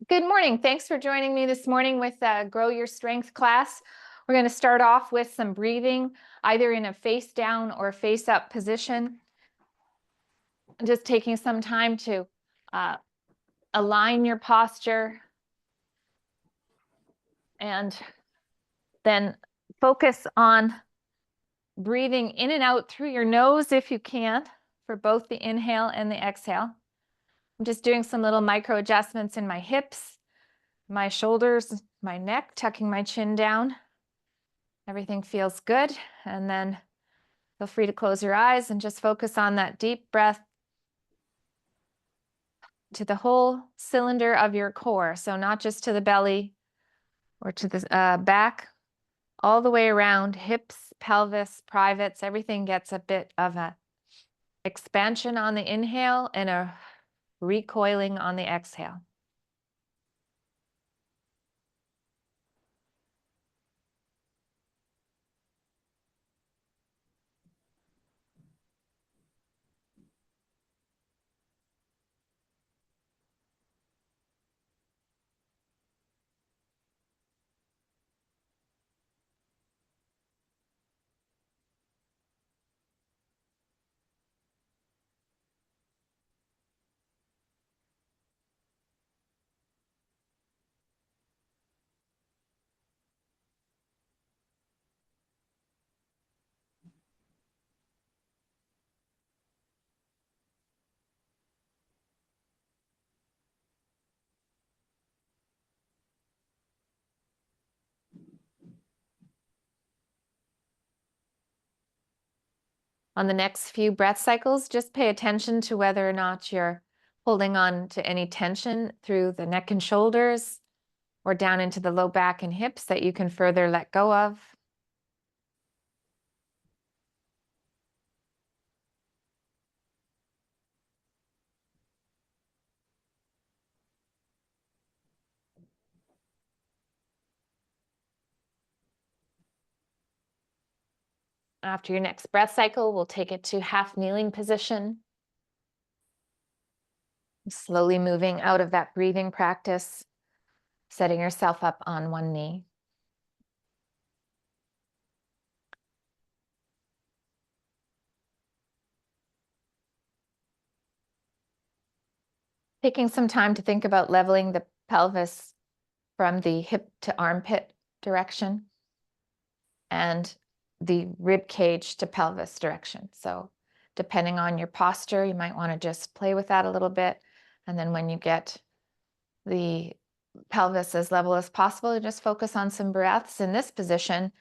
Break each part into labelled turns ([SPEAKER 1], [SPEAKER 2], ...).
[SPEAKER 1] Good morning. Thanks for joining me this morning with Grow Your Strength class. We're going to start off with some breathing, either in a face down or face up position. Just taking some time to align your posture and then focus on breathing in and out through your nose if you can for both the inhale and the exhale. I'm just doing some little micro adjustments in my hips, my shoulders, my neck, tucking my chin down. Everything feels good. And then feel free to close your eyes and just focus on that deep breath to the whole cylinder of your core. So not just to the belly or to the back, all the way around, hips, pelvis, privates, everything gets a bit of a expansion on the inhale and a recoiling on the exhale. On the next few breath cycles, just pay attention to whether or not you're holding on to any tension through the neck and shoulders or down into the low back and hips that you can further let go of. After your next breath cycle, we'll take it to half kneeling position. Slowly moving out of that breathing practice, setting yourself up on one knee. Taking some time to think about leveling the pelvis from the hip to armpit direction and the rib cage to pelvis direction. So depending on your posture, you might want to just play with that a little bit. And then when you get the pelvis as level as possible, just focus on some breaths in this position,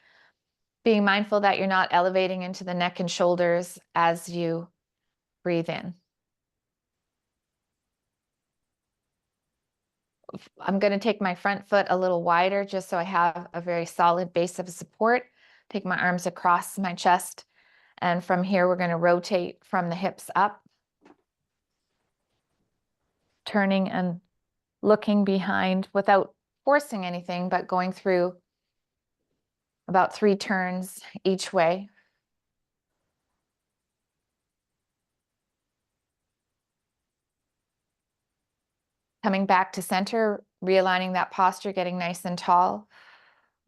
[SPEAKER 1] being mindful that you're not elevating into the neck and shoulders as you breathe in. I'm going to take my front foot a little wider just so I have a very solid base of support. Take my arms across my chest. And from here, we're going to rotate from the hips up, turning and looking behind without forcing anything, but going through about 3 turns each way. Coming back to center, realigning that posture, getting nice and tall.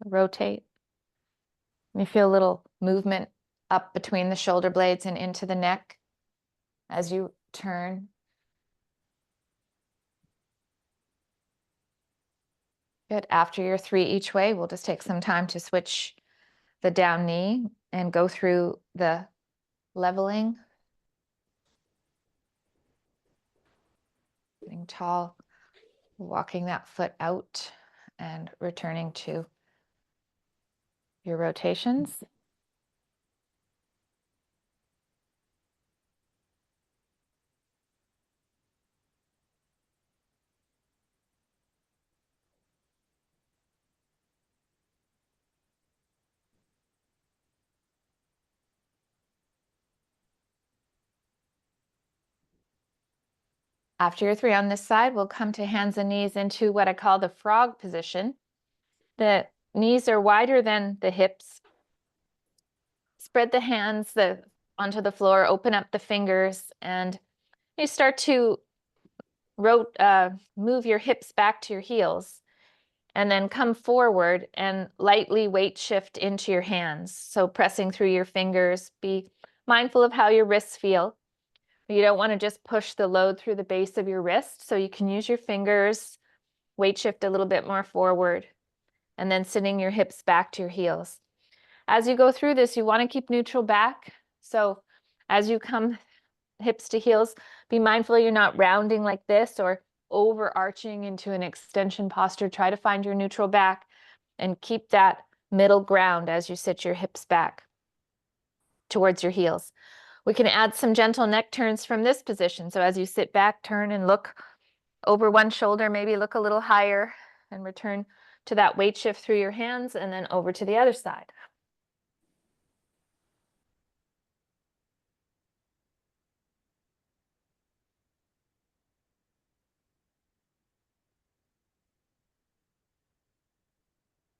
[SPEAKER 1] Rotate. You feel a little movement up between the shoulder blades and into the neck as you turn. Good. After your 3 each way, we'll just take some time to switch the down knee and go through the leveling. Getting tall, walking that foot out and returning to your rotations. After your 3 on this side, we'll come to hands and knees into what I call the frog position. The knees are wider than the hips. Spread the hands onto the floor, open up the fingers, and you start to move your hips back to your heels, and then come forward and lightly weight shift into your hands. So pressing through your fingers, be mindful of how your wrists feel. You don't want to just push the load through the base of your wrist, so you can use your fingers, weight shift a little bit more forward, and then sitting your hips back to your heels. As you go through this, you want to keep neutral back. So as you come hips to heels, be mindful you're not rounding like this or overarching into an extension posture. Try to find your neutral back and keep that middle ground as you sit your hips back towards your heels. We can add some gentle neck turns from this position. So as you sit back, turn and look over one shoulder, maybe look a little higher and return to that weight shift through your hands and then over to the other side.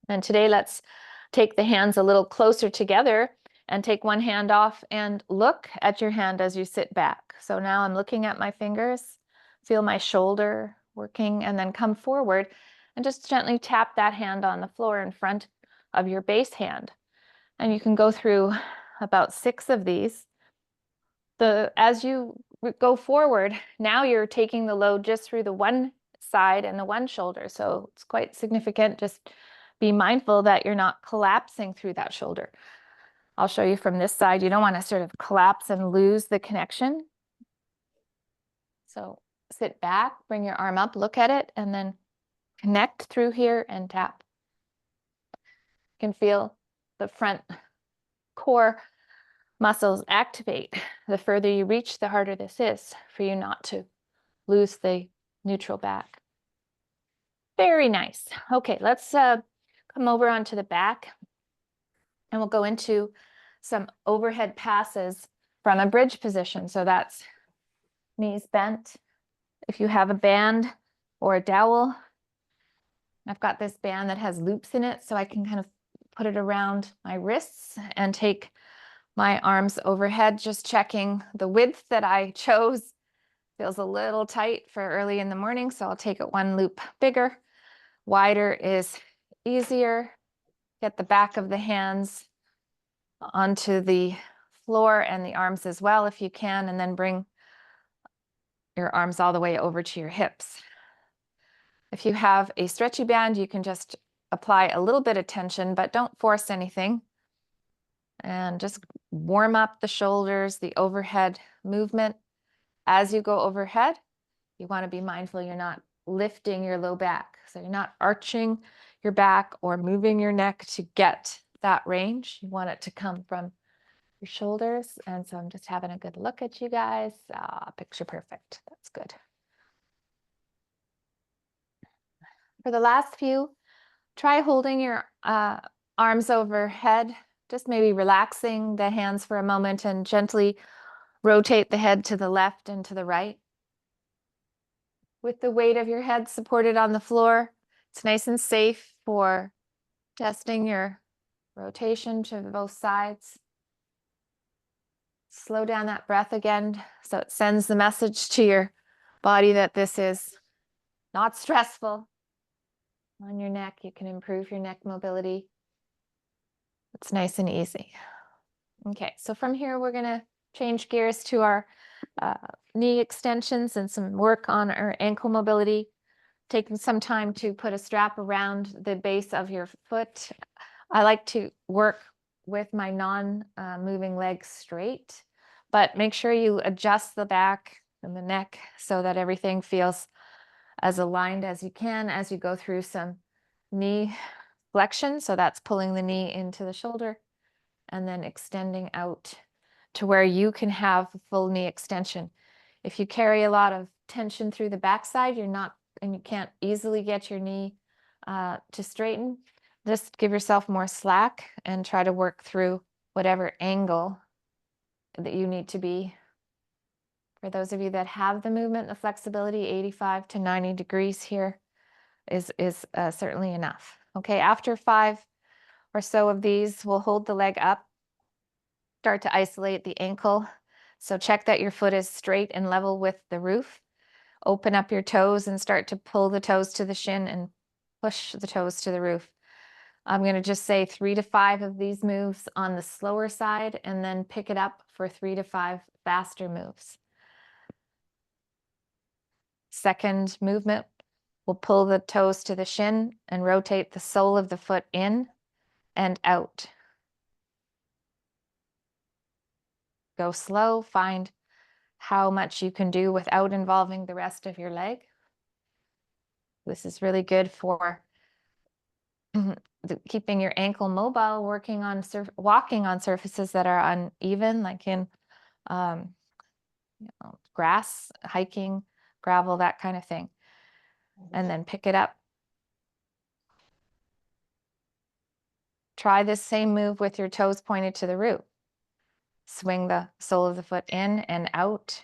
[SPEAKER 1] And today, let's take the hands a little closer together and take one hand off and look at your hand as you sit back. So now I'm looking at my fingers, feel my shoulder working, and then come forward and just gently tap that hand on the floor in front of your base hand. And you can go through about 6 of these. As you go forward, now you're taking the load just through the one side and the one shoulder. So it's quite significant. Just be mindful that you're not collapsing through that shoulder. I'll show you from this side. You don't want to sort of collapse and lose the connection. So sit back, bring your arm up, look at it, and then connect through here and tap. You can feel the front core muscles activate. The further you reach, the harder this is for you not to lose the neutral back. Very nice. Okay, let's come over onto the back and we'll go into some overhead passes from a bridge position. So that's knees bent. If you have a band or a dowel, I've got this band that has loops in it, so I can kind of put it around my wrists and take my arms overhead, just checking the width that I chose. Feels a little tight for early in the morning, so I'll take it one loop bigger. Wider is easier. Get the back of the hands onto the floor and the arms as well if you can, and then bring your arms all the way over to your hips. If you have a stretchy band, you can just apply a little bit of tension, but don't force anything. And just warm up the shoulders, the overhead movement. As you go overhead, you want to be mindful you're not lifting your low back. So you're not arching your back or moving your neck to get that range. You want it to come from your shoulders. And so I'm just having a good look at you guys. Picture perfect. That's good. For the last few, try holding your arms overhead, just maybe relaxing the hands for a moment and gently rotate the head to the left and to the right. With the weight of your head supported on the floor, it's nice and safe for testing your rotation to both sides. Slow down that breath again so it sends the message to your body that this is not stressful. On your neck, you can improve your neck mobility. It's nice and easy. Okay, so from here, we're going to change gears to our knee extensions and some work on our ankle mobility. Taking some time to put a strap around the base of your foot. I like to work with my non-moving legs straight, but make sure you adjust the back and the neck so that everything feels as aligned as you can as you go through some knee flexion. So that's pulling the knee into the shoulder and then extending out to where you can have a full knee extension. If you carry a lot of tension through the backside, and you can't easily get your knee to straighten, just give yourself more slack and try to work through whatever angle that you need to be. For those of you that have the movement, the flexibility, 85 to 90 degrees here is certainly enough. Okay, after 5 or so of these, we'll hold the leg up, start to isolate the ankle. So check that your foot is straight and level with the roof. open up your toes and start to pull the toes to the shin and push the toes to the roof. I'm going to just say 3 to 5 of these moves on the slower side and then pick it up for 3 to 5 faster moves. Second movement, we'll pull the toes to the shin and rotate the sole of the foot in and out. Go slow, find how much you can do without involving the rest of your leg. This is really good for keeping your ankle mobile, working on walking on surfaces that are uneven, like in grass, hiking, gravel, that kind of thing. And then pick it up. Try this same move with your toes pointed to the roof. Swing the sole of the foot in and out.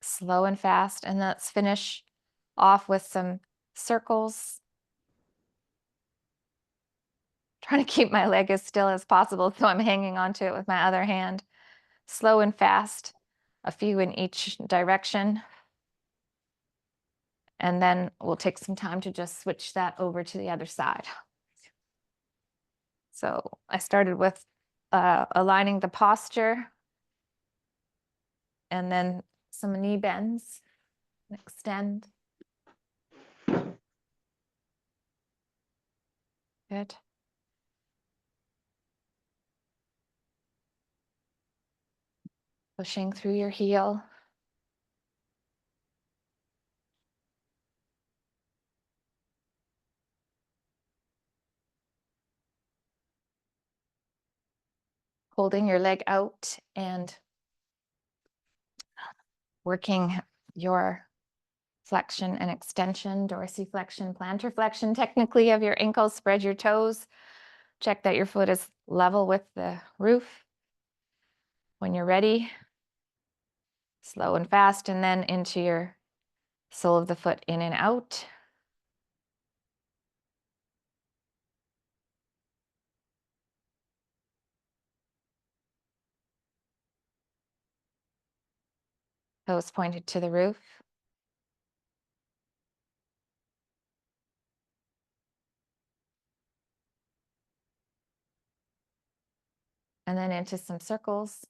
[SPEAKER 1] Slow and fast. And let's finish off with some circles. Trying to keep my leg as still as possible, so I'm hanging onto it with my other hand. Slow and fast, a few in each direction. And then we'll take some time to just switch that over to the other side. So I started with aligning the posture and then some knee bends. Extend. Good. Pushing through your heel. Holding your leg out and working your flexion and extension, dorsiflexion, plantar flexion, technically, of your ankles. Spread your toes. Check that your foot is level with the roof. When you're ready, slow and fast, and then into your sole of the foot in and out. Toes pointed to the roof. And then into some circles.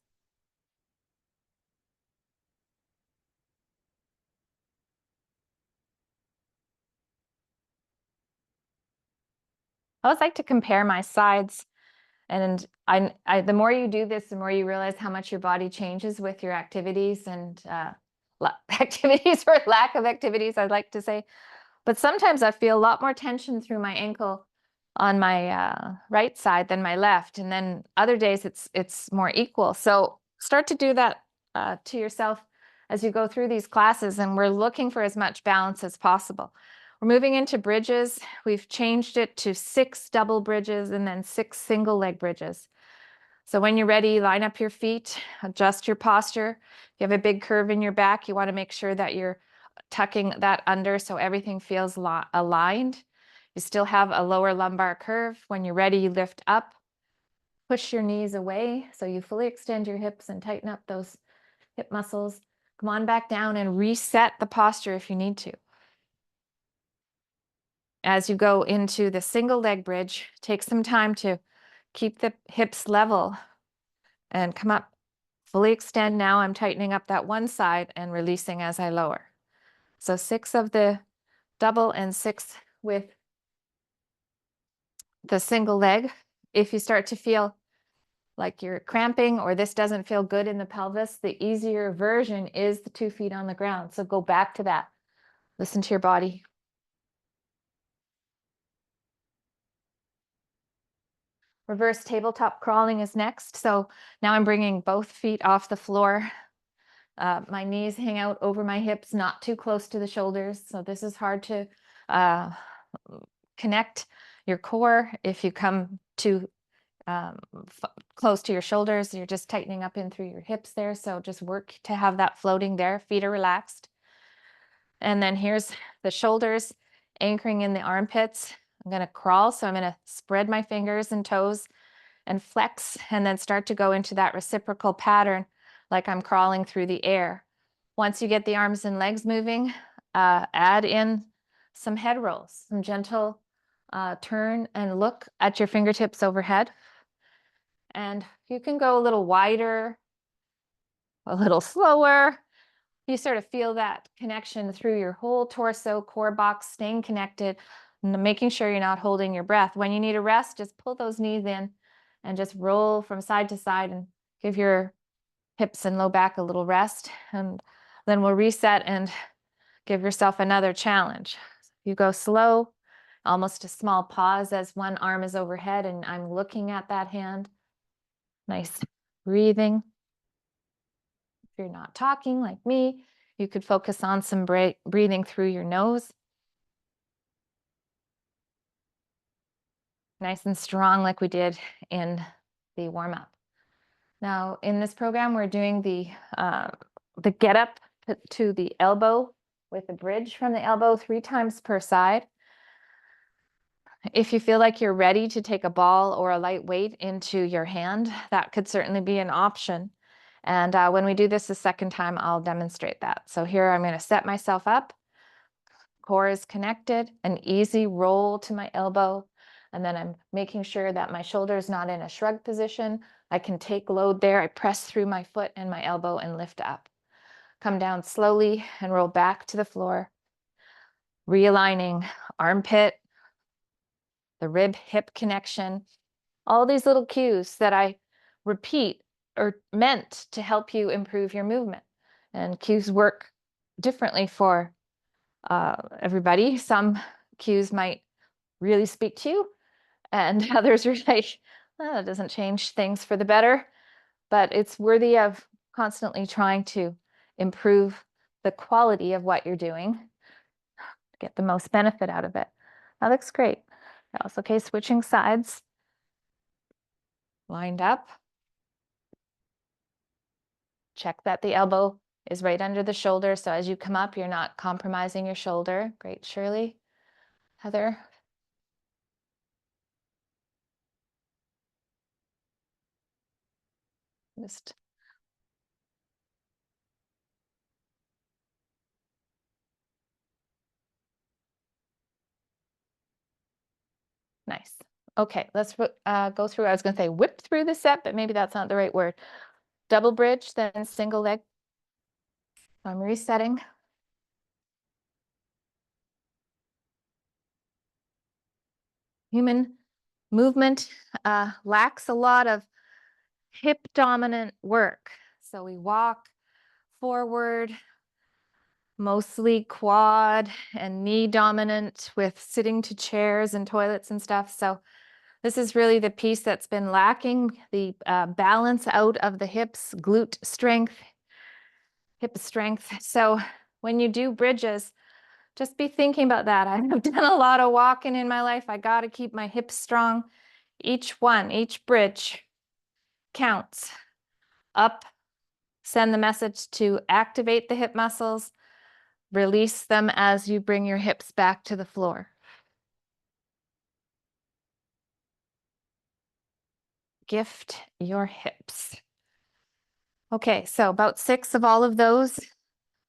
[SPEAKER 1] I always like to compare my sides. And the more you do this, the more you realize how much your body changes with your activities and activities or lack of activities, I'd like to say. But sometimes I feel a lot more tension through my ankle on my right side than my left. And then other days it's more equal. So start to do that to yourself as you go through these classes. And we're looking for as much balance as possible. We're moving into bridges. We've changed it to 6 double bridges and then 6 single leg bridges. So when you're ready, line up your feet, adjust your posture. If you have a big curve in your back, you want to make sure that you're tucking that under so everything feels aligned. You still have a lower lumbar curve. When you're ready, you lift up, push your knees away so you fully extend your hips and tighten up those hip muscles. Come on back down and reset the posture if you need to. As you go into the single leg bridge, take some time to keep the hips level and come up, fully extend. Now I'm tightening up that one side and releasing as I lower. So 6 of the double and 6 with the single leg. If you start to feel like you're cramping or this doesn't feel good in the pelvis, the easier version is the 2 feet on the ground. So go back to that. Listen to your body. Reverse tabletop crawling is next. So now I'm bringing both feet off the floor. My knees hang out over my hips, not too close to the shoulders. So this is hard to connect your core. If you come too close to your shoulders, you're just tightening up in through your hips there. So just work to have that floating there. Feet are relaxed. And then here's the shoulders anchoring in the armpits. I'm going to crawl. So I'm going to spread my fingers and toes and flex, and then start to go into that reciprocal pattern like I'm crawling through the air. Once you get the arms and legs moving, add in some head rolls, some gentle turn and look at your fingertips overhead. And you can go a little wider, a little slower. You sort of feel that connection through your whole torso, core box, staying connected, making sure you're not holding your breath. When you need a rest, just pull those knees in and just roll from side to side and give your hips and low back a little rest. And then we'll reset and give yourself another challenge. You go slow, almost a small pause as one arm is overhead and I'm looking at that hand. Nice breathing. If you're not talking like me, you could focus on some breathing through your nose. Nice and strong like we did in the warm-up. Now, in this program, we're doing the get up to the elbow with a bridge from the elbow 3 times per side. If you feel like you're ready to take a ball or a light weight into your hand, that could certainly be an option. And when we do this the second time, I'll demonstrate that. So here I'm going to set myself up. Core is connected, an easy roll to my elbow. And then I'm making sure that my shoulder is not in a shrug position. I can take load there. I press through my foot and my elbow and lift up. Come down slowly and roll back to the floor. Realigning armpit, the rib hip connection, all these little cues that I repeat are meant to help you improve your movement. And cues work differently for everybody. Some cues might really speak to you, and others are like, oh, it doesn't change things for the better. But it's worthy of constantly trying to improve the quality of what you're doing to get the most benefit out of it. That looks great. Also, okay, switching sides. Lined up. Check that the elbow is right under the shoulder. So as you come up, you're not compromising your shoulder. Great, Shirley. Heather. Just nice. Okay, let's go through. I was going to say whip through the set, but maybe that's not the right word. Double bridge, then single leg. I'm resetting. Human movement lacks a lot of hip dominant work. So we walk forward, mostly quad and knee dominant with sitting to chairs and toilets and stuff. So this is really the piece that's been lacking, the balance out of the hips, glute strength, hip strength. So when you do bridges, just be thinking about that. I've done a lot of walking in my life. I got to keep my hips strong. Each one, each bridge counts. Up, send the message to activate the hip muscles. Release them as you bring your hips back to the floor. Gift your hips. Okay, so about 6 of all of those.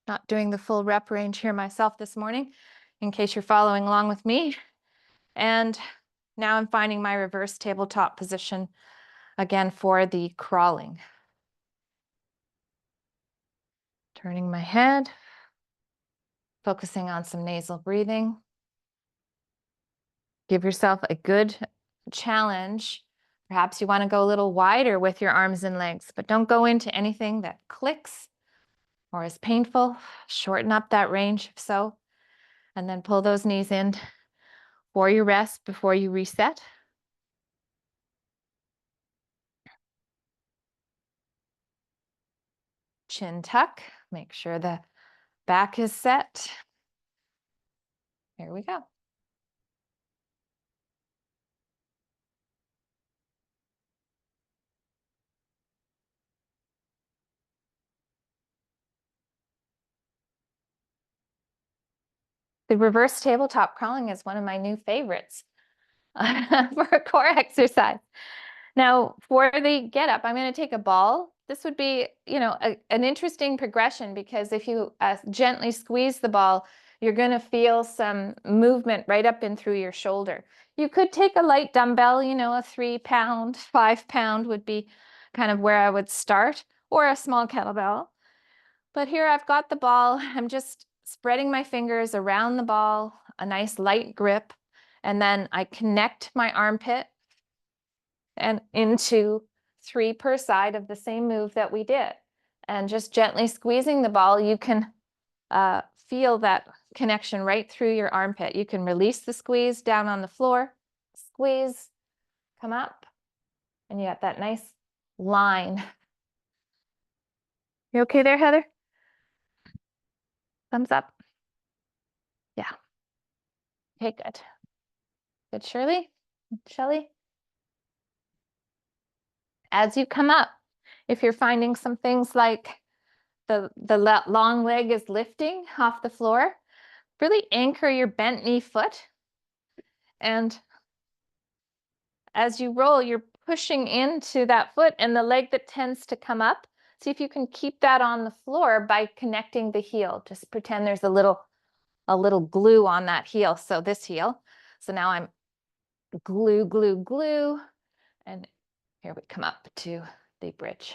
[SPEAKER 1] Not doing the full rep range here myself this morning, in case you're following along with me. And now I'm finding my reverse tabletop position again for the crawling. Turning my head, focusing on some nasal breathing. Give yourself a good challenge. Perhaps you want to go a little wider with your arms and legs, but don't go into anything that clicks or is painful. Shorten up that range if so, and then pull those knees in for your rest before you reset. Chin tuck, make sure the back is set. Here we go. The reverse tabletop crawling is one of my new favorites for a core exercise. Now for the get up, I'm going to take a ball. This would be, an interesting progression, because if you gently squeeze the ball, you're going to feel some movement right up and through your shoulder. You could take a light dumbbell, a 3-pound, 5-pound would be kind of where I would start, or a small kettlebell. But here I've got the ball. I'm just spreading my fingers around the ball, a nice light grip, and then I connect my armpit and into 3 per side of the same move that we did. And just gently squeezing the ball, you can feel that connection right through your armpit. You can release the squeeze down on the floor, squeeze, come up, and you got that nice line. You okay there, Heather? Thumbs up. Yeah. Okay, good. Good, Shirley? Shelly? As you come up, if you're finding some things like the long leg is lifting off the floor, really anchor your bent knee foot. And as you roll, you're pushing into that foot and the leg that tends to come up. See if you can keep that on the floor by connecting the heel. Just pretend there's a little glue on that heel. So this heel. So now I'm glue, glue, glue. And here we come up to the bridge.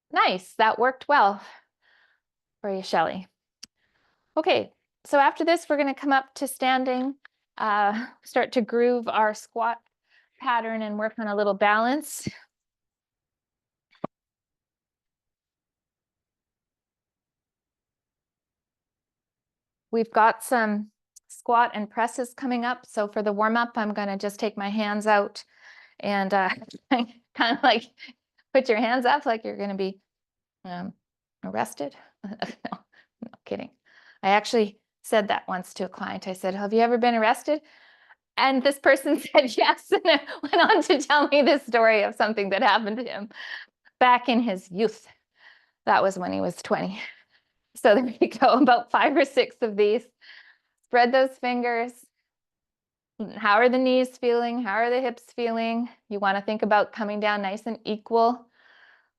[SPEAKER 1] Nice, that worked well for you, Shelley. Okay, so after this, we're going to come up to standing, start to groove our squat pattern and work on a little balance. We've got some squat and presses coming up. So for the warm up, I'm going to just take my hands out and kind of like put your hands up like you're going to be arrested. No, kidding. I actually said that once to a client. I said, have you ever been arrested? And this person said yes, and then went on to tell me this story of something that happened to him back in his youth. That was when he was 20. So there you go, about 5 or 6 of these. Spread those fingers. How are the knees feeling? How are the hips feeling? You want to think about coming down nice and equal.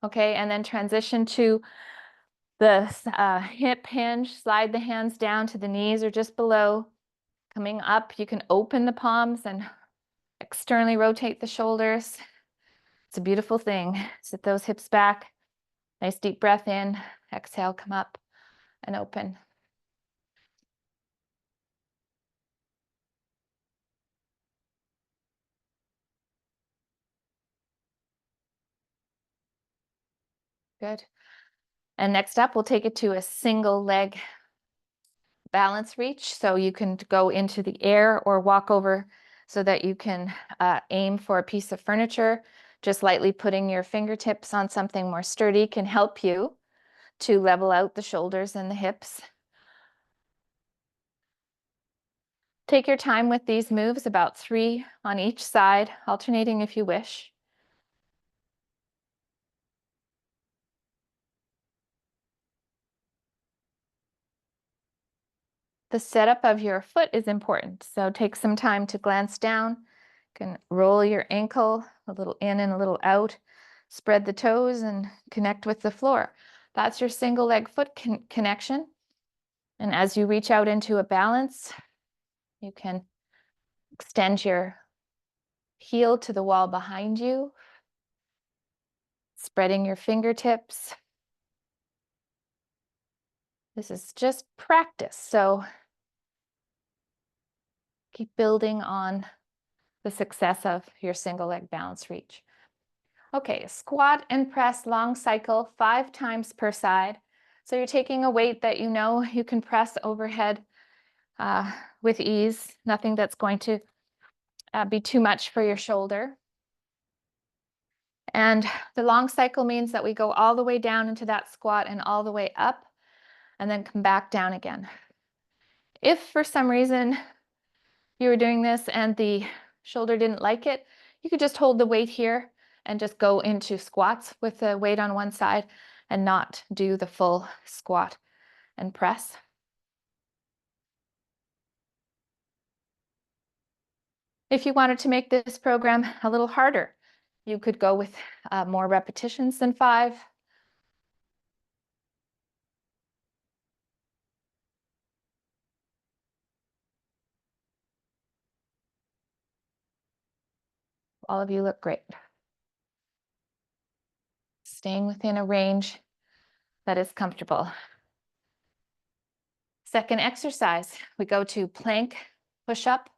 [SPEAKER 1] Okay, and then transition to the hip hinge. Slide the hands down to the knees or just below. Coming up, you can open the palms and externally rotate the shoulders. It's a beautiful thing. Sit those hips back. Nice deep breath in. Exhale, come up and open. Good. And next up, we'll take it to a single leg balance reach. So you can go into the air or walk over so that you can aim for a piece of furniture. Just lightly putting your fingertips on something more sturdy can help you to level out the shoulders and the hips. Take your time with these moves, about 3 on each side, alternating if you wish. The setup of your foot is important, so take some time to glance down. You can roll your ankle a little in and a little out, spread the toes and connect with the floor. That's your single leg foot connection. And as you reach out into a balance, you can extend your heel to the wall behind you, spreading your fingertips. This is just practice, so keep building on the success of your single leg balance reach. Okay, squat and press long cycle 5 times per side. So you're taking a weight that you know you can press overhead with ease, nothing that's going to be too much for your shoulder. And the long cycle means that we go all the way down into that squat and all the way up, and then come back down again. If for some reason you were doing this and the shoulder didn't like it, you could just hold the weight here and just go into squats with the weight on one side and not do the full squat and press. If you wanted to make this program a little harder, you could go with more repetitions than 5. All of you look great. Staying within a range that is comfortable. Second exercise, we go to plank, push-up,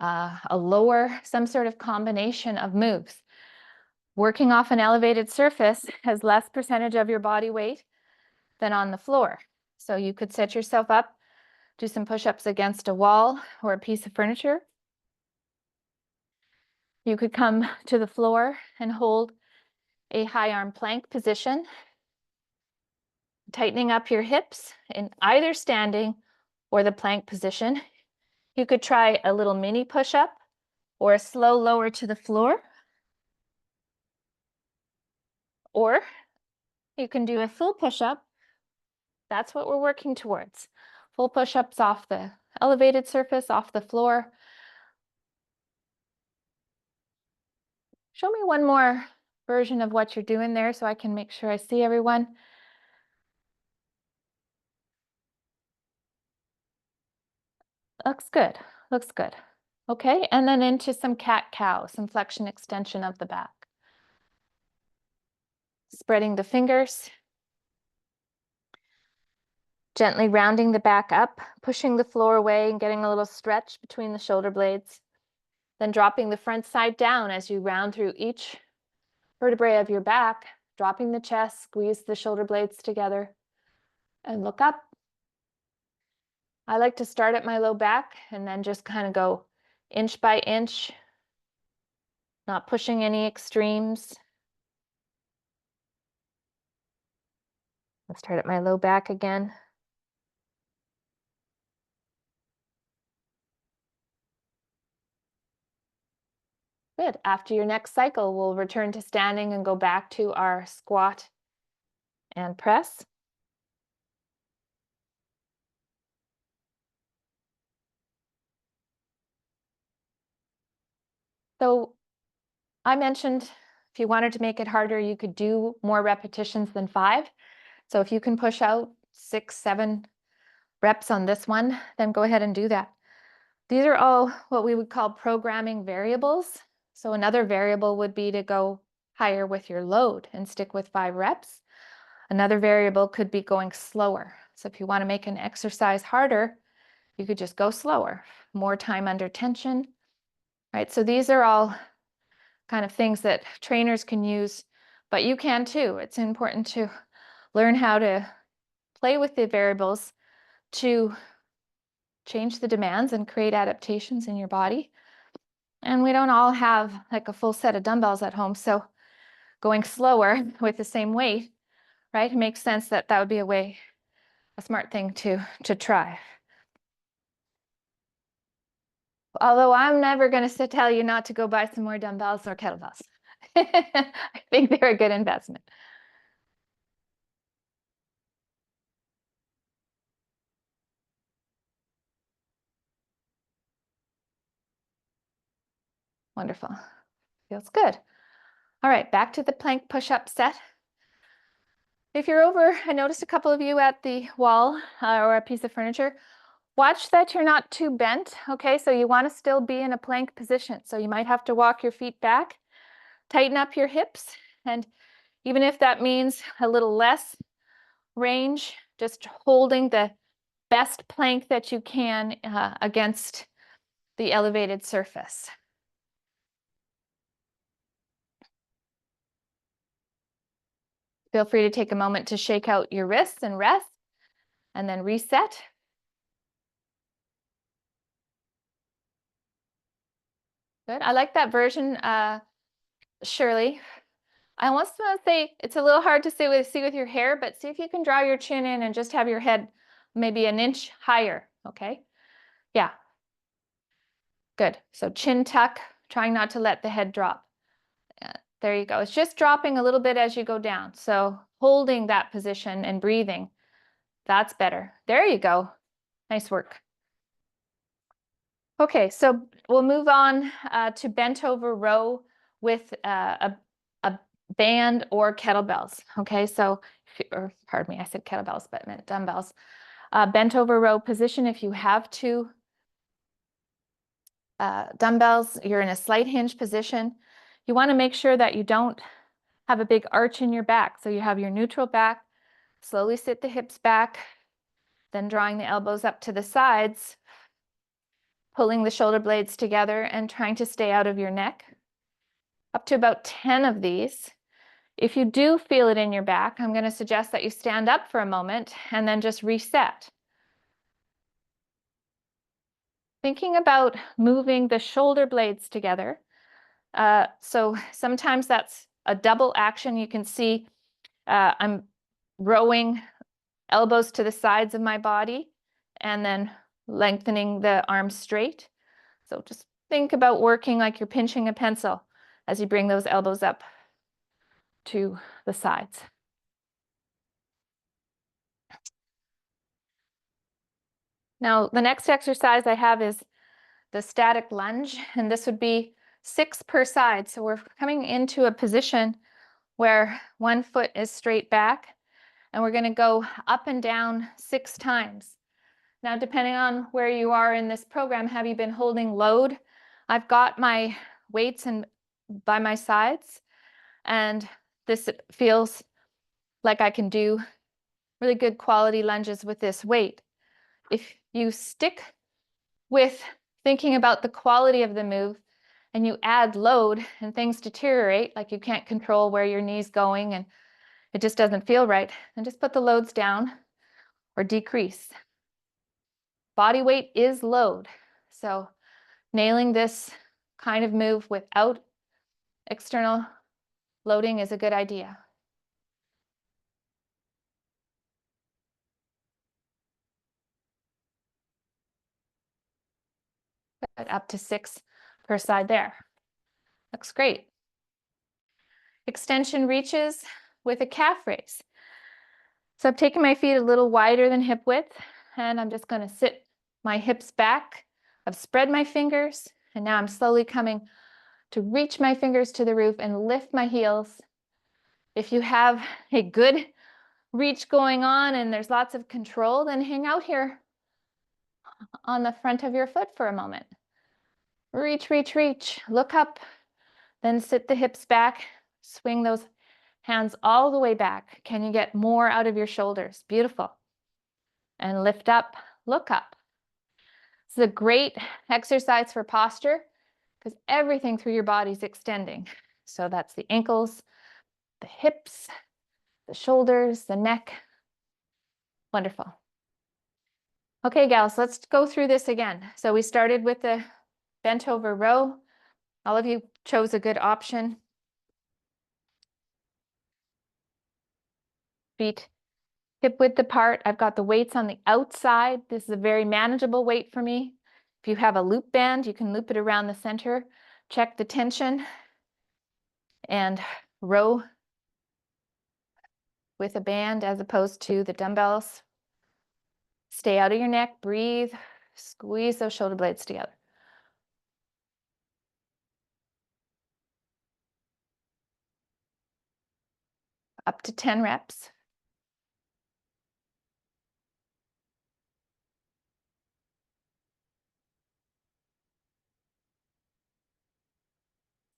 [SPEAKER 1] a lower, some sort of combination of moves. Working off an elevated surface has less percentage of your body weight than on the floor. So you could set yourself up, do some push-ups against a wall or a piece of furniture. You could come to the floor and hold a high arm plank position, tightening up your hips in either standing or the plank position. You could try a little mini push-up or a slow lower to the floor. Or you can do a full push-up. That's what we're working towards. Full push-ups off the elevated surface, off the floor. Show me one more version of what you're doing there so I can make sure I see everyone. Looks good, looks good. Okay, and then into some cat-cow, some flexion extension of the back. Spreading the fingers. Gently rounding the back up, pushing the floor away and getting a little stretch between the shoulder blades. Then dropping the front side down as you round through each vertebrae of your back, dropping the chest, squeeze the shoulder blades together, and look up. I like to start at my low back and then just kind of go inch by inch, not pushing any extremes. I'll start at my low back again. Good. After your next cycle, we'll return to standing and go back to our squat and press. So I mentioned if you wanted to make it harder, you could do more repetitions than 5. So if you can push out 6, 7 reps on this one, then go ahead and do that. These are all what we would call programming variables. So another variable would be to go higher with your load and stick with 5 reps. Another variable could be going slower. So if you want to make an exercise harder, you could just go slower, more time under tension, right? So these are all kind of things that trainers can use, but you can too. It's important to learn how to play with the variables to change the demands and create adaptations in your body. And we don't all have like a full set of dumbbells at home, so going slower with the same weight, right? It makes sense that that would be a smart thing to try. Although I'm never going to tell you not to go buy some more dumbbells or kettlebells. I think they're a good investment. Wonderful. Feels good. All right, back to the plank push-up set. If you're over, I noticed a couple of you at the wall or a piece of furniture. Watch that you're not too bent, okay? So you want to still be in a plank position. So you might have to walk your feet back, tighten up your hips, and even if that means a little less range, just holding the best plank that you can against the elevated surface. Feel free to take a moment to shake out your wrists and rest, and then reset. Good. I like that version, Shirley. I almost want to say it's a little hard to see with your hair, but see if you can draw your chin in and just have your head maybe an inch higher, okay? Yeah. Good. So chin tuck, trying not to let the head drop. There you go. It's just dropping a little bit as you go down. So holding that position and breathing, that's better. There you go. Nice work. Okay, so we'll move on to bent over row with a band or kettlebells. Okay, so, or pardon me, I said kettlebells, but I meant dumbbells. Bent over row position. If you have two dumbbells, you're in a slight hinge position. You want to make sure that you don't have a big arch in your back. So you have your neutral back, slowly sit the hips back, then drawing the elbows up to the sides, pulling the shoulder blades together and trying to stay out of your neck. Up to about 10 of these. If you do feel it in your back, I'm going to suggest that you stand up for a moment and then just reset. Thinking about moving the shoulder blades together. So sometimes that's a double action. You can see I'm rowing elbows to the sides of my body and then lengthening the arms straight. So just think about working like you're pinching a pencil as you bring those elbows up to the sides. Now, the next exercise I have is the static lunge, and this would be 6 per side. So we're coming into a position where one foot is straight back, and we're going to go up and down 6 times. Now, depending on where you are in this program, have you been holding load? I've got my weights by my sides, and this feels like I can do really good quality lunges with this weight. If you stick with thinking about the quality of the move and you add load and things deteriorate, like you can't control where your knee's going and it just doesn't feel right, then just put the loads down or decrease. Body weight is load. So nailing this kind of move without external loading is a good idea. But up to 6 per side there. Looks great. Extension reaches with a calf raise. So I've taken my feet a little wider than hip width, and I'm just going to sit my hips back. I've spread my fingers, and now I'm slowly coming to reach my fingers to the roof and lift my heels. If you have a good reach going on and there's lots of control, then hang out here on the front of your foot for a moment. Reach, reach, reach. Look up, then sit the hips back. Swing those hands all the way back. Can you get more out of your shoulders? Beautiful. And lift up, look up. This is a great exercise for posture because everything through your body is extending. So that's the ankles, the hips, the shoulders, the neck. Wonderful. Okay, gals, let's go through this again. So we started with the bent over row. All of you chose a good option. Feet hip width apart. I've got the weights on the outside. This is a very manageable weight for me. If you have a loop band, you can loop it around the center. Check the tension and row with a band as opposed to the dumbbells. Stay out of your neck, breathe, squeeze those shoulder blades together. Up to 10 reps.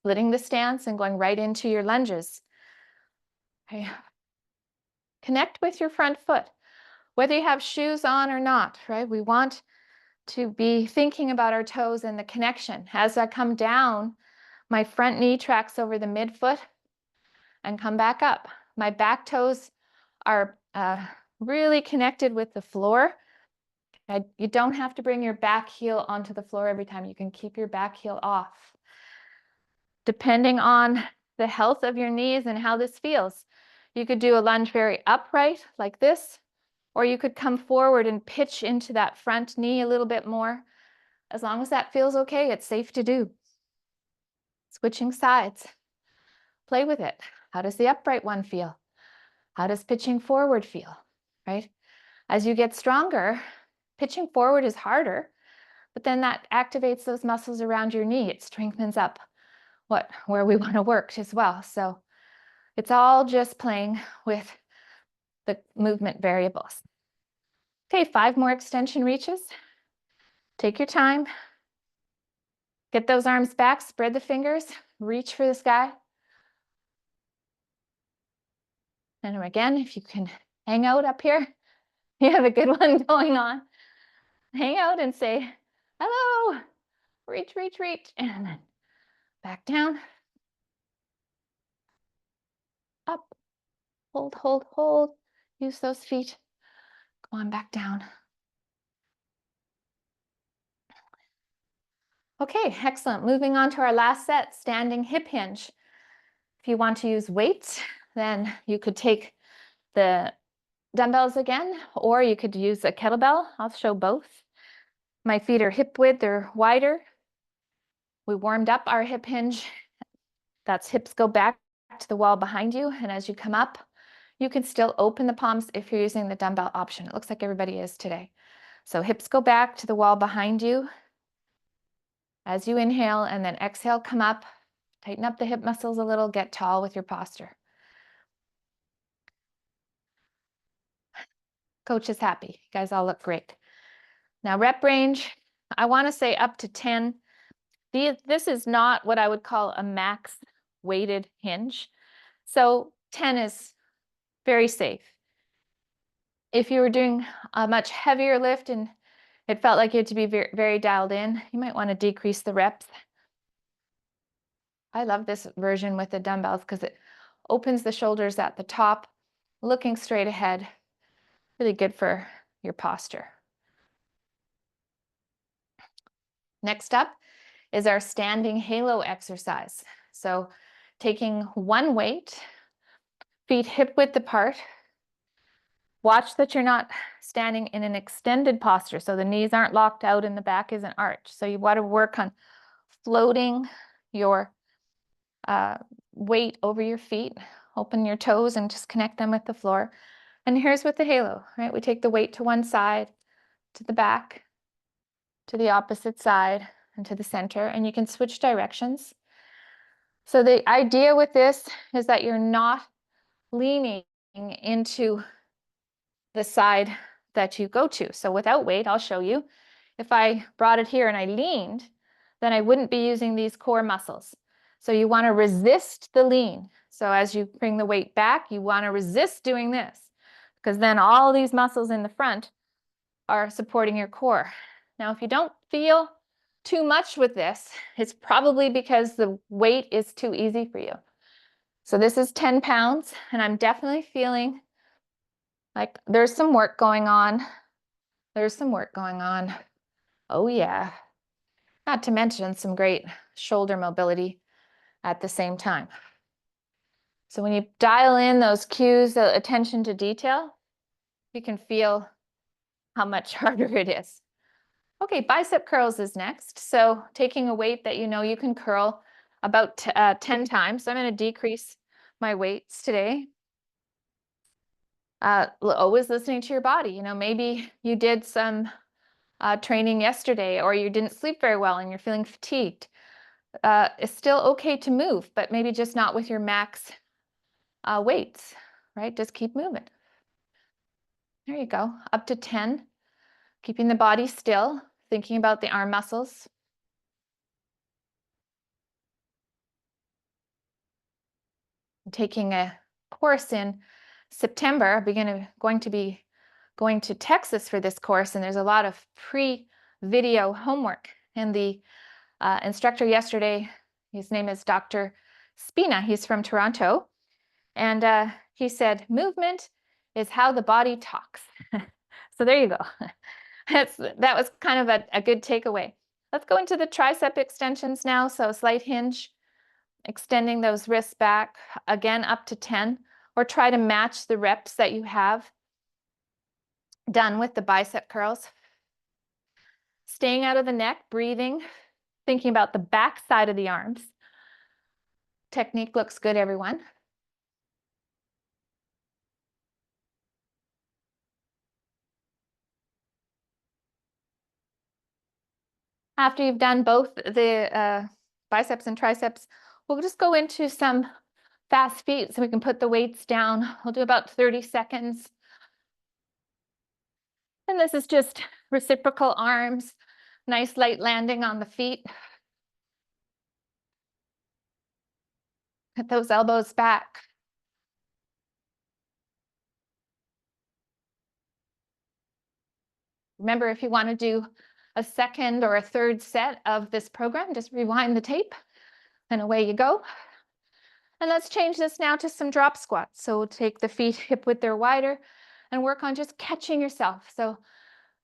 [SPEAKER 1] Splitting the stance and going right into your lunges. Okay. Connect with your front foot, whether you have shoes on or not, right? We want to be thinking about our toes and the connection. As I come down, my front knee tracks over the midfoot and come back up. My back toes are really connected with the floor. You don't have to bring your back heel onto the floor every time. You can keep your back heel off. Depending on the health of your knees and how this feels, you could do a lunge very upright like this, or you could come forward and pitch into that front knee a little bit more. As long as that feels okay, it's safe to do. Switching sides. Play with it. How does the upright one feel? How does pitching forward feel, right? As you get stronger, pitching forward is harder, but then that activates those muscles around your knee. It strengthens up where we want to work as well. So it's all just playing with the movement variables. Okay, 5 more extension reaches. Take your time. Get those arms back, spread the fingers, reach for the sky. And again, if you can hang out up here, you have a good one going on. Hang out and say, hello, reach, reach, reach, and then back down, up, hold, hold, hold. Use those feet. Go on back down. Okay, excellent. Moving on to our last set, standing hip hinge. If you want to use weights, then you could take the dumbbells again, or you could use a kettlebell. I'll show both. My feet are hip width or wider. We warmed up our hip hinge. That's hips go back to the wall behind you. And as you come up, you can still open the palms if you're using the dumbbell option. It looks like everybody is today. So hips go back to the wall behind you as you inhale, and then exhale, come up, tighten up the hip muscles a little, get tall with your posture. Coach is happy. You guys all look great. Now rep range, I want to say up to 10. This is not what I would call a max weighted hinge. So 10 is very safe. If you were doing a much heavier lift and it felt like you had to be very, very dialed in, you might want to decrease the reps. I love this version with the dumbbells because it opens the shoulders at the top, looking straight ahead. Really good for your posture. Next up is our standing halo exercise. So taking one weight, feet hip width apart. Watch that you're not standing in an extended posture, so the knees aren't locked out and the back isn't arched. So you want to work on floating your weight over your feet, open your toes and just connect them with the floor. And here's with the halo, right? We take the weight to one side, to the back, to the opposite side, and to the center, and you can switch directions. So the idea with this is that you're not leaning into the side that you go to. So without weight, I'll show you. If I brought it here and I leaned, then I wouldn't be using these core muscles. So you want to resist the lean. So as you bring the weight back, you want to resist doing this, because then all these muscles in the front are supporting your core. Now, if you don't feel too much with this, it's probably because the weight is too easy for you. So this is 10 pounds, and I'm definitely feeling like there's some work going on. There's some work going on. Oh yeah. Not to mention some great shoulder mobility at the same time. So when you dial in those cues, the attention to detail, you can feel how much harder it is. Okay, bicep curls is next. So taking a weight that you know you can curl about 10 times. So I'm going to decrease my weights today. Always listening to your body. You know, maybe you did some training yesterday, or you didn't sleep very well and you're feeling fatigued. It's still okay to move, but maybe just not with your max weights, right? Just keep moving. There you go, up to 10. Keeping the body still, thinking about the arm muscles. I'm taking a course in September, going to be going to Texas for this course, and there's a lot of pre-video homework. And the instructor yesterday, his name is Dr. Spina, he's from Toronto, and he said, movement is how the body talks. So there you go. That was kind of a good takeaway. Let's go into the tricep extensions now. So slight hinge, extending those wrists back, again up to 10, or try to match the reps that you have done with the bicep curls. Staying out of the neck, breathing, thinking about the back side of the arms. Technique looks good, everyone. After you've done both the biceps and triceps, we'll just go into some fast feet so we can put the weights down. We'll do about 30 seconds. And this is just reciprocal arms, nice light landing on the feet. Put those elbows back. Remember, if you want to do a second or a third set of this program, just rewind the tape and away you go. And let's change this now to some drop squats. So we'll take the feet hip width or wider and work on just catching yourself. So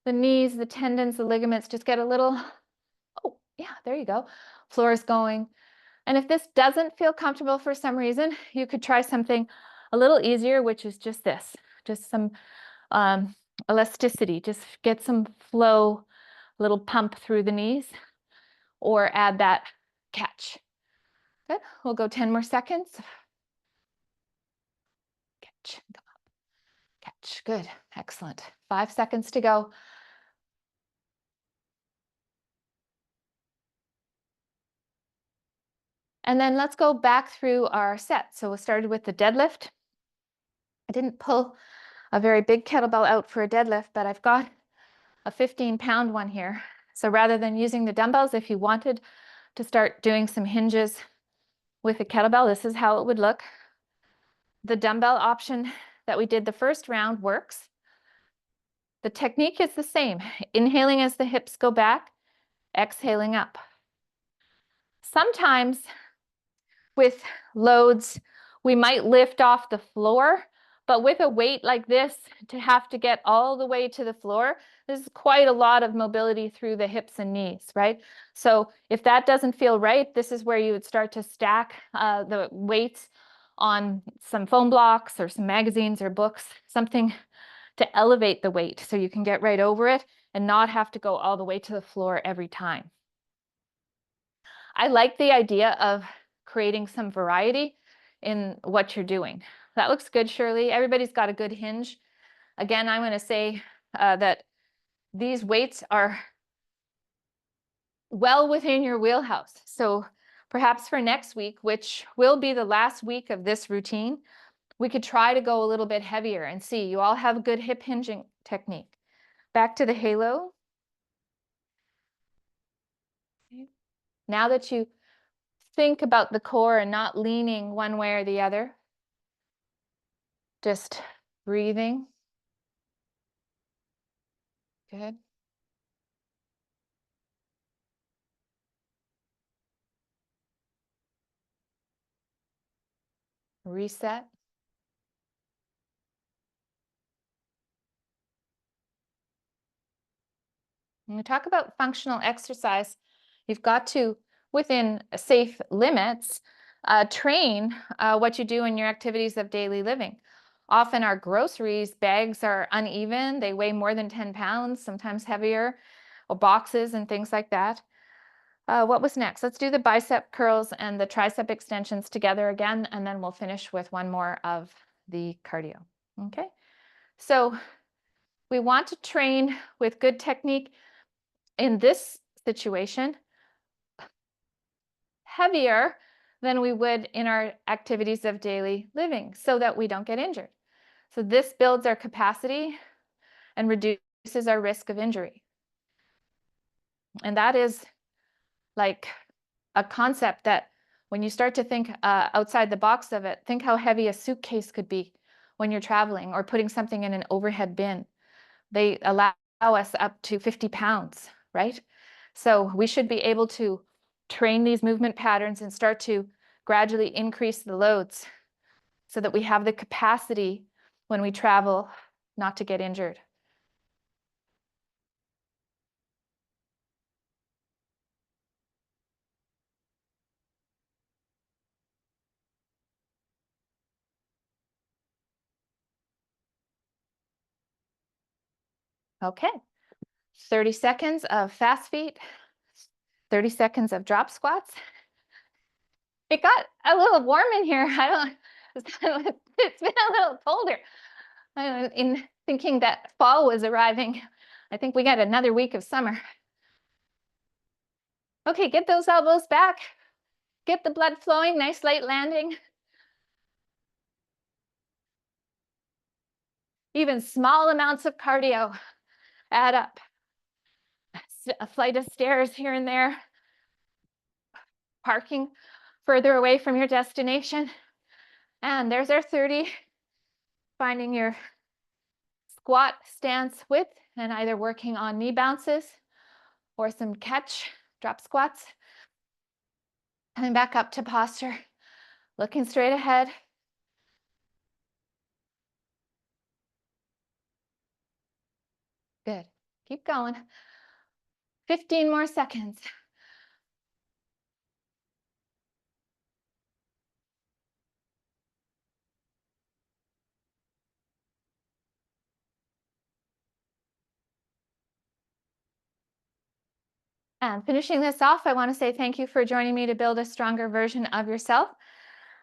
[SPEAKER 1] the knees, the tendons, the ligaments just get a little, oh yeah, there you go. Floor is going. And if this doesn't feel comfortable for some reason, you could try something a little easier, which is just this, just some elasticity, just get some flow, little pump through the knees, or add that catch. Good, we'll go 10 more seconds. Catch, come up, catch, good, excellent. 5 seconds to go. And then let's go back through our set. So we started with the deadlift. I didn't pull a very big kettlebell out for a deadlift, but I've got a 15-pound one here. So rather than using the dumbbells, if you wanted to start doing some hinges with a kettlebell, this is how it would look. The dumbbell option that we did the first round works. The technique is the same. Inhaling as the hips go back, exhaling up. Sometimes with loads, we might lift off the floor, but with a weight like this, to have to get all the way to the floor, this is quite a lot of mobility through the hips and knees, right? So if that doesn't feel right, this is where you would start to stack the weights on some foam blocks or some magazines or books, something to elevate the weight so you can get right over it and not have to go all the way to the floor every time. I like the idea of creating some variety in what you're doing. That looks good, Shirley. Everybody's got a good hinge. Again, I'm going to say that these weights are well within your wheelhouse. So perhaps for next week, which will be the last week of this routine, we could try to go a little bit heavier and see. You all have a good hip hinging technique. Back to the halo. Now that you think about the core and not leaning one way or the other, just breathing. Good. Reset. When we talk about functional exercise, you've got to, within safe limits, train what you do in your activities of daily living. Often our groceries bags are uneven. They weigh more than 10 pounds, sometimes heavier, or boxes and things like that. What was next? Let's do the bicep curls and the tricep extensions together again, and then we'll finish with one more of the cardio. Okay, so we want to train with good technique in this situation heavier than we would in our activities of daily living so that we don't get injured. So this builds our capacity and reduces our risk of injury. And that is like a concept that when you start to think outside the box of it, think how heavy a suitcase could be when you're traveling or putting something in an overhead bin. They allow us up to 50 pounds, right? So we should be able to train these movement patterns and start to gradually increase the loads so that we have the capacity when we travel not to get injured. Okay, 30 seconds of fast feet, 30 seconds of drop squats. It got a little warm in here. It's been a little colder. In thinking that fall was arriving, I think we got another week of summer. Okay, get those elbows back. Get the blood flowing, nice light landing. Even small amounts of cardio add up. A flight of stairs here and there. Parking further away from your destination. And there's our 30. Finding your squat stance width and either working on knee bounces or some catch drop squats. Coming back up to posture, looking straight ahead. Good. Keep going. 15 more seconds. And finishing this off, I want to say thank you for joining me to build a stronger version of yourself.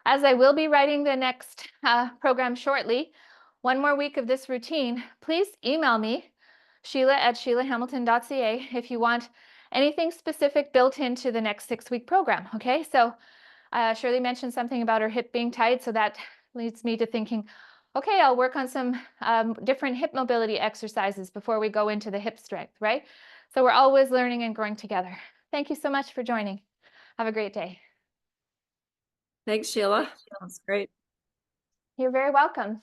[SPEAKER 1] As I will be writing the next program shortly, one more week of this routine, please email me, sheila@sheilahamilton.ca, if you want anything specific built into the next 6-week program, okay? So Shirley mentioned something about her hip being tight, so that leads me to thinking, okay, I'll work on some different hip mobility exercises before we go into the hip strength, right? So we're always learning and growing together. Thank you so much for joining. Have a great day.
[SPEAKER 2] Thanks, Sheila. That's great.
[SPEAKER 1] You're very welcome.